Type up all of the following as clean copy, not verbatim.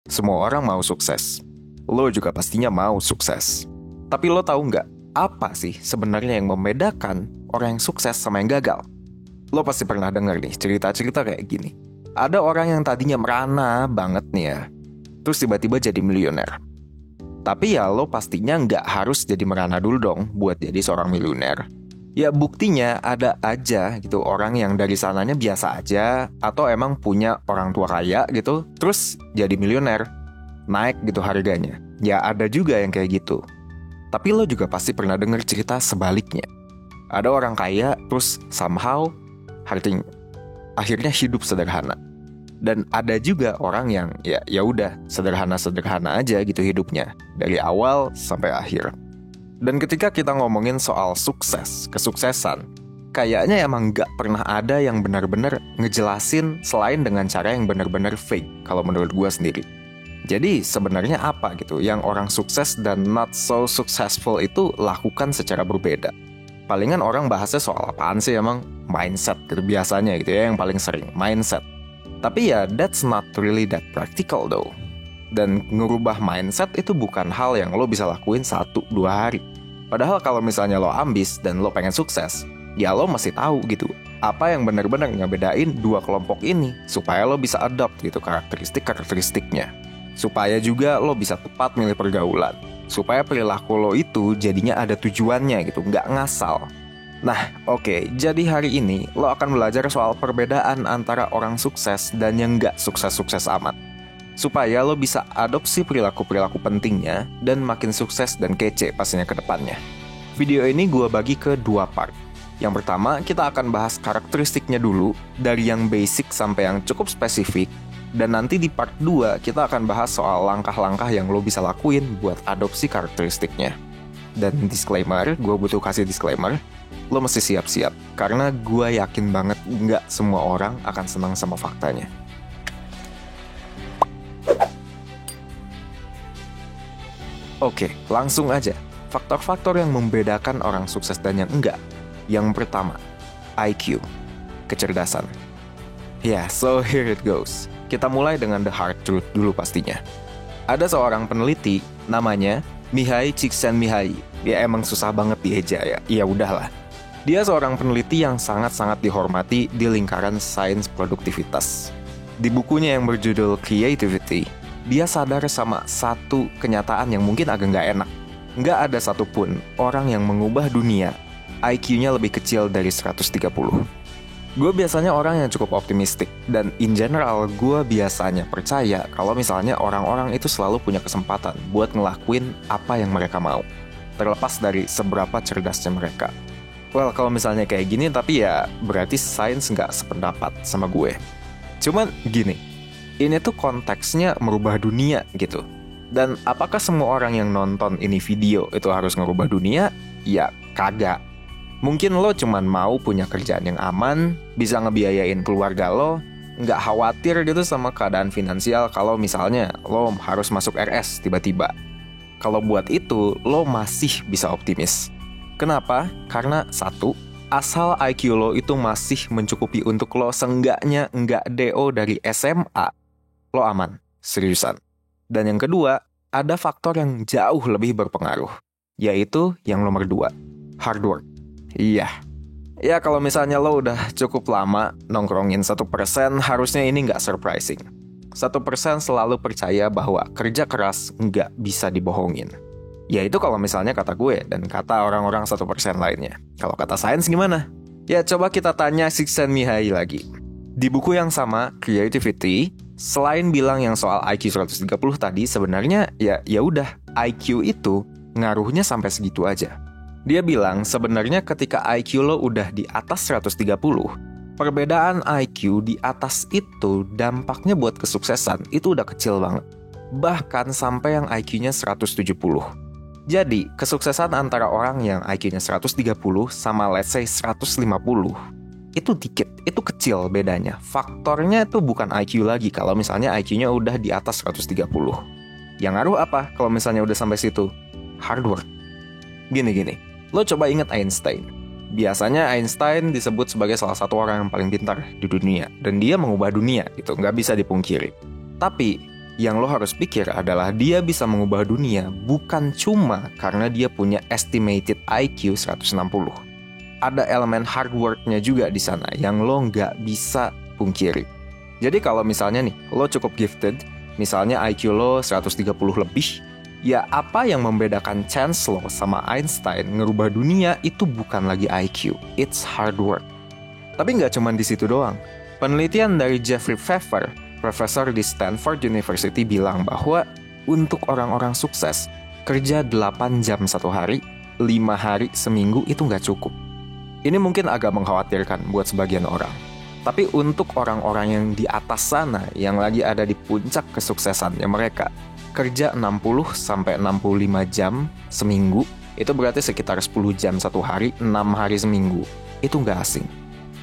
Semua orang mau sukses. Lo juga pastinya mau sukses. Tapi lo tahu nggak, apa sih sebenarnya yang membedakan orang yang sukses sama yang gagal? Lo pasti pernah dengar nih cerita-cerita kayak gini. Ada orang yang tadinya merana banget nih ya, terus tiba-tiba jadi miliuner. Tapi ya lo pastinya nggak harus jadi merana dulu dong buat jadi seorang miliuner. Ya buktinya ada aja gitu orang yang dari sananya biasa aja atau emang punya orang tua kaya gitu terus jadi miliuner, naik gitu harganya. Ya ada juga yang kayak gitu. Tapi lo juga pasti pernah dengar cerita sebaliknya. Ada orang kaya terus somehow akhirnya hidup sederhana. Dan ada juga orang yang ya udah sederhana-sederhana aja gitu hidupnya dari awal sampai akhir. Dan ketika kita ngomongin soal sukses, kesuksesan, kayaknya emang gak pernah ada yang benar-benar ngejelasin selain dengan cara yang benar-benar fake, kalau menurut gue sendiri. Jadi sebenarnya apa gitu yang orang sukses dan not so successful itu lakukan secara berbeda? Palingan orang bahasnya soal apaan sih emang? Mindset gitu biasanya gitu ya yang paling sering, mindset. Tapi ya that's not really that practical though. Dan ngerubah mindset itu bukan hal yang lo bisa lakuin 1-2 hari. Padahal kalau misalnya lo ambis dan lo pengen sukses, ya lo mesti tahu gitu apa yang benar-benar ngebedain dua kelompok ini supaya lo bisa adopt gitu karakteristiknya. Supaya juga lo bisa tepat milih pergaulan. Supaya perilaku lo itu jadinya ada tujuannya gitu, nggak ngasal. Nah, oke, jadi hari ini lo akan belajar soal perbedaan antara orang sukses dan yang nggak sukses-sukses amat. Supaya lo bisa adopsi perilaku-perilaku pentingnya dan makin sukses dan kece pastinya ke depannya. Video ini gue bagi ke 2 part. Yang pertama, kita akan bahas karakteristiknya dulu, dari yang basic sampai yang cukup spesifik. Dan nanti di part 2, kita akan bahas soal langkah-langkah yang lo bisa lakuin buat adopsi karakteristiknya. Dan disclaimer, gue butuh kasih disclaimer, lo mesti siap-siap. Karena gue yakin banget nggak semua orang akan senang sama faktanya. Oke, langsung aja. Faktor-faktor yang membedakan orang sukses dan yang enggak. Yang pertama, IQ, kecerdasan. So here it goes. Kita mulai dengan the hard truth dulu pastinya. Ada seorang peneliti, namanya Mihai Csikszentmihalyi. Dia emang susah banget dieja ya. Ya udahlah. Dia seorang peneliti yang sangat-sangat dihormati di lingkaran sains produktivitas. Di bukunya yang berjudul Creativity, dia sadar sama satu kenyataan yang mungkin agak nggak enak. Nggak ada satupun orang yang mengubah dunia IQ-nya lebih kecil dari 130. Gue biasanya orang yang cukup optimistik. Dan in general, gue biasanya percaya kalau misalnya orang-orang itu selalu punya kesempatan buat ngelakuin apa yang mereka mau. Terlepas dari seberapa cerdasnya mereka. Well, kalau misalnya kayak gini, tapi ya berarti sains nggak sependapat sama gue. Cuman gini, ini tuh konteksnya merubah dunia gitu. Dan apakah semua orang yang nonton ini video itu harus ngerubah dunia? Ya kagak. Mungkin lo cuman mau punya kerjaan yang aman, bisa ngebiayain keluarga lo, nggak khawatir gitu sama keadaan finansial kalau misalnya lo harus masuk RS tiba-tiba. Kalau buat itu, lo masih bisa optimis. Kenapa? Karena satu, asal IQ lo itu masih mencukupi untuk lo seenggaknya nggak DO dari SMA, lo aman, seriusan. Dan yang kedua, ada faktor yang jauh lebih berpengaruh, yaitu yang nomor 2, hard work. Iya. Ya kalau misalnya lo udah cukup lama nongkrongin 1%, harusnya ini nggak surprising. 1% selalu percaya bahwa kerja keras nggak bisa dibohongin. Ya itu kalau misalnya kata gue dan kata orang-orang 1% lainnya. Kalau kata sains gimana? Ya coba kita tanya Csikszentmihalyi lagi. Di buku yang sama, Creativity, selain bilang yang soal IQ 130 tadi, sebenarnya ya udah IQ itu ngaruhnya sampai segitu aja. Dia bilang sebenarnya ketika IQ lo udah di atas 130, perbedaan IQ di atas itu dampaknya buat kesuksesan itu udah kecil banget. Bahkan sampai yang IQ-nya 170. Jadi, kesuksesan antara orang yang IQ-nya 130 sama let's say 150 itu dikit, itu kecil bedanya. Faktornya itu bukan IQ lagi kalau misalnya IQ-nya udah di atas 130. Yang ngaruh apa kalau misalnya udah sampai situ? Hard work. Gini. Lo coba ingat Einstein. Biasanya Einstein disebut sebagai salah satu orang yang paling pintar di dunia. Dan dia mengubah dunia gitu, nggak bisa dipungkiri. Tapi Yang lo harus pikir adalah dia bisa mengubah dunia bukan cuma karena dia punya estimated IQ 160. Ada elemen hard work-nya juga di sana yang lo nggak bisa pungkiri. Jadi kalau misalnya nih, lo cukup gifted, misalnya IQ lo 130 lebih, ya apa yang membedakan chance lo sama Einstein ngerubah dunia itu bukan lagi IQ, it's hard work. Tapi nggak cuma di situ doang. Penelitian dari Jeffrey Pfeffer, profesor di Stanford University bilang bahwa untuk orang-orang sukses, kerja 8 jam satu hari, 5 hari seminggu itu nggak cukup. Ini mungkin agak mengkhawatirkan buat sebagian orang. Tapi untuk orang-orang yang di atas sana, yang lagi ada di puncak kesuksesannya mereka, kerja 60-65 jam seminggu, itu berarti sekitar 10 jam satu hari, 6 hari seminggu. Itu nggak asing.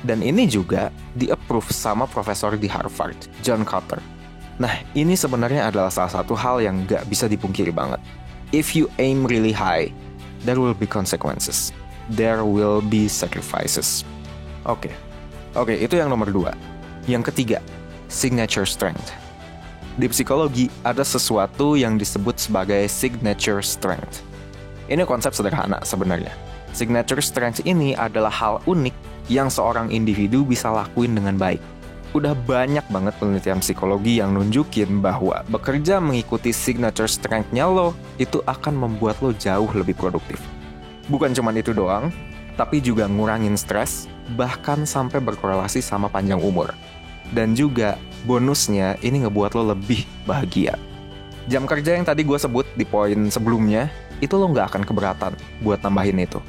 Dan ini juga di-approve sama profesor di Harvard, John Kotter. Nah, ini sebenarnya adalah salah satu hal yang nggak bisa dipungkiri banget. If you aim really high, there will be consequences. There will be sacrifices. Oke, itu yang nomor 2. Yang ketiga, signature strength. Di psikologi, ada sesuatu yang disebut sebagai signature strength. Ini konsep sederhana sebenarnya. Signature strength ini adalah hal unik yang seorang individu bisa lakuin dengan baik. Udah banyak banget penelitian psikologi yang nunjukin bahwa bekerja mengikuti signature strength-nya lo, itu akan membuat lo jauh lebih produktif. Bukan cuma itu doang, tapi juga ngurangin stres, bahkan sampai berkorelasi sama panjang umur. Dan juga bonusnya ini ngebuat lo lebih bahagia. Jam kerja yang tadi gue sebut di poin sebelumnya, itu lo nggak akan keberatan buat tambahin itu.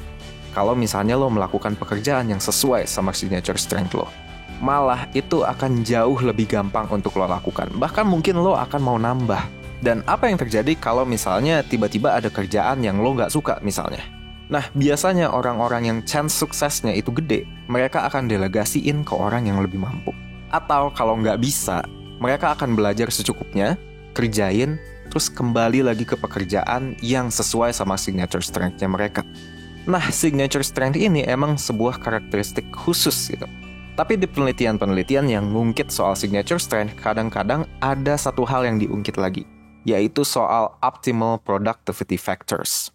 Kalau misalnya lo melakukan pekerjaan yang sesuai sama signature strength lo. Malah itu akan jauh lebih gampang untuk lo lakukan. Bahkan mungkin lo akan mau nambah. Dan apa yang terjadi kalau misalnya tiba-tiba ada kerjaan yang lo nggak suka misalnya? Nah, biasanya orang-orang yang chance suksesnya itu gede, mereka akan delegasiin ke orang yang lebih mampu. Atau kalau nggak bisa, mereka akan belajar secukupnya, kerjain, terus kembali lagi ke pekerjaan yang sesuai sama signature strength-nya mereka. Nah, signature strength ini emang sebuah karakteristik khusus gitu. Tapi di penelitian-penelitian yang ngungkit soal signature strength, kadang-kadang ada satu hal yang diungkit lagi, yaitu soal optimal productivity factors.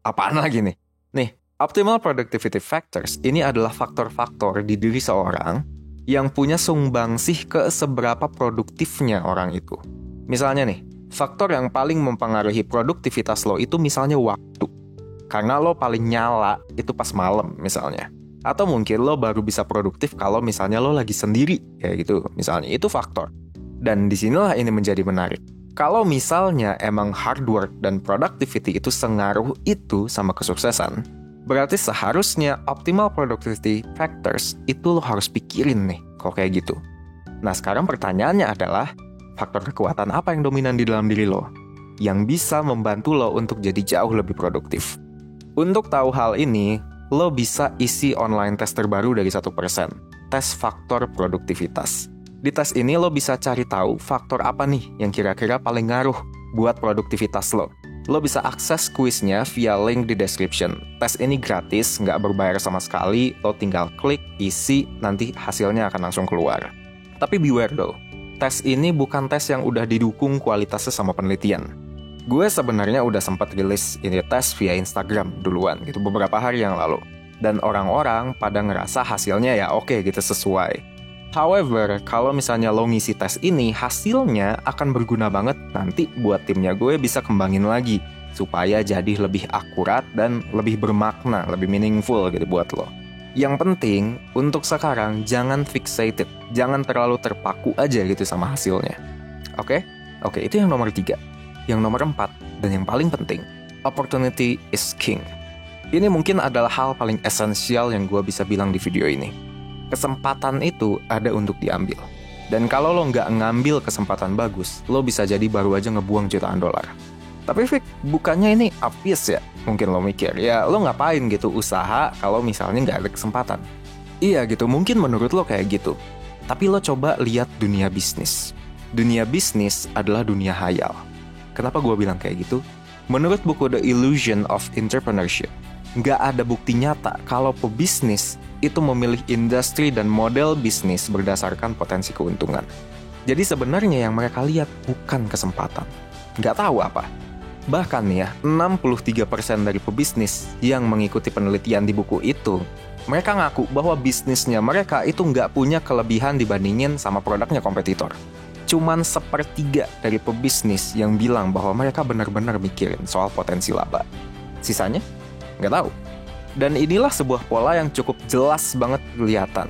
Apaan lagi nih? Nih, optimal productivity factors ini adalah faktor-faktor di diri seorang yang punya sumbangsih ke seberapa produktifnya orang itu. Misalnya nih, faktor yang paling mempengaruhi produktivitas lo itu misalnya waktu. Karena lo paling nyala itu pas malam misalnya. Atau mungkin lo baru bisa produktif kalau misalnya lo lagi sendiri, kayak gitu misalnya. Itu faktor. Dan disinilah ini menjadi menarik. Kalau misalnya emang hard work dan productivity itu sengaruh itu sama kesuksesan, berarti seharusnya optimal productivity factors itu lo harus pikirin nih kalau kayak gitu. Nah, sekarang pertanyaannya adalah, faktor kekuatan apa yang dominan di dalam diri lo yang bisa membantu lo untuk jadi jauh lebih produktif? Untuk tahu hal ini, lo bisa isi online test terbaru dari 1%, tes faktor produktivitas. Di tes ini lo bisa cari tahu faktor apa nih yang kira-kira paling ngaruh buat produktivitas lo. Lo bisa akses kuisnya via link di description. Tes ini gratis, nggak berbayar sama sekali, lo tinggal klik, isi, nanti hasilnya akan langsung keluar. Tapi beware though, tes ini bukan tes yang udah didukung kualitasnya sama penelitian. Gue sebenarnya udah sempat rilis ini tes via Instagram duluan gitu beberapa hari yang lalu. Dan orang-orang pada ngerasa hasilnya ya oke gitu sesuai. However, kalau misalnya lo ngisi tes ini, hasilnya akan berguna banget nanti buat timnya gue bisa kembangin lagi supaya jadi lebih akurat dan lebih bermakna, lebih meaningful gitu buat lo. Yang penting, untuk sekarang jangan fixated, jangan terlalu terpaku aja gitu sama hasilnya. Oke, itu yang nomor 3. Yang nomor 4, dan yang paling penting, opportunity is king. Ini mungkin adalah hal paling esensial yang gue bisa bilang di video ini. Kesempatan itu ada untuk diambil. Dan kalau lo nggak ngambil kesempatan bagus, lo bisa jadi baru aja ngebuang jutaan dolar. Tapi Vic, bukannya ini obvious ya? Mungkin lo mikir, ya lo ngapain gitu usaha kalau misalnya nggak ada kesempatan? Iya gitu, mungkin menurut lo kayak gitu. Tapi lo coba lihat dunia bisnis. Dunia bisnis adalah dunia hayal. Kenapa gue bilang kayak gitu? Menurut buku The Illusion of Entrepreneurship, nggak ada bukti nyata kalau pebisnis itu memilih industri dan model bisnis berdasarkan potensi keuntungan. Jadi sebenarnya yang mereka lihat bukan kesempatan. Nggak tahu apa. Bahkan nih ya, 63% dari pebisnis yang mengikuti penelitian di buku itu, mereka ngaku bahwa bisnisnya mereka itu nggak punya kelebihan dibandingin sama produknya kompetitor. Cuman 1/3 dari pebisnis yang bilang bahwa mereka benar-benar mikirin soal potensi laba. Sisanya? Nggak tahu. Dan inilah sebuah pola yang cukup jelas banget kelihatan.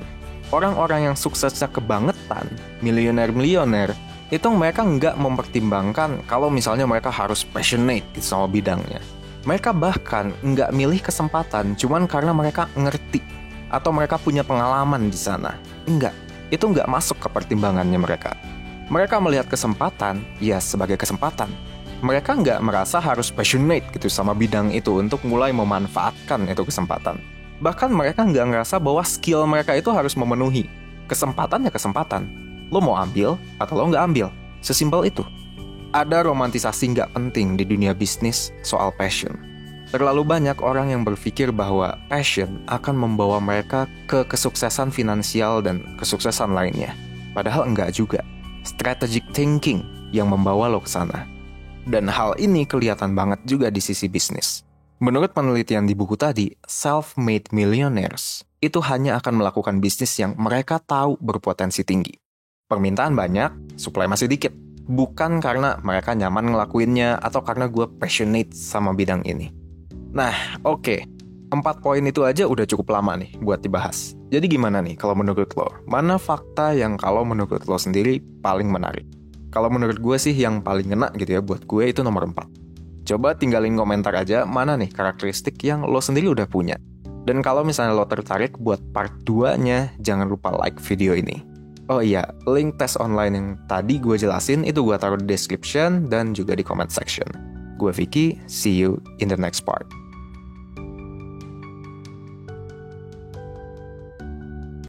Orang-orang yang suksesnya kebangetan, milioner-milioner, itu mereka nggak mempertimbangkan kalau misalnya mereka harus passionate gitu sama bidangnya. Mereka bahkan nggak milih kesempatan cuman karena mereka ngerti atau mereka punya pengalaman di sana. Enggak, itu nggak masuk ke pertimbangannya mereka. Mereka melihat kesempatan, ya sebagai kesempatan. Mereka nggak merasa harus passionate gitu sama bidang itu untuk mulai memanfaatkan itu kesempatan. Bahkan mereka nggak ngerasa bahwa skill mereka itu harus memenuhi. Kesempatan ya kesempatan. Lo mau ambil atau lo nggak ambil. Sesimpel itu. Ada romantisasi nggak penting di dunia bisnis soal passion. Terlalu banyak orang yang berpikir bahwa passion akan membawa mereka ke kesuksesan finansial dan kesuksesan lainnya. Padahal enggak juga. Strategic thinking yang membawa lo ke sana. Dan hal ini kelihatan banget juga di sisi bisnis. Menurut penelitian di buku tadi, self-made millionaires itu hanya akan melakukan bisnis yang mereka tahu berpotensi tinggi. Permintaan banyak, supply masih dikit. Bukan karena mereka nyaman ngelakuinnya atau karena gue passionate sama bidang ini. Nah, oke. 4 poin itu aja udah cukup lama nih buat dibahas. Jadi gimana nih kalau menurut lo? Mana fakta yang kalau menurut lo sendiri paling menarik? Kalau menurut gue sih yang paling ngena gitu ya buat gue itu nomor 4. Coba tinggalin komentar aja mana nih karakteristik yang lo sendiri udah punya. Dan kalau misalnya lo tertarik buat part 2-nya, jangan lupa like video ini. Oh iya, link tes online yang tadi gue jelasin itu gue taruh di description dan juga di comment section. Gue Vicky, see you in the next part.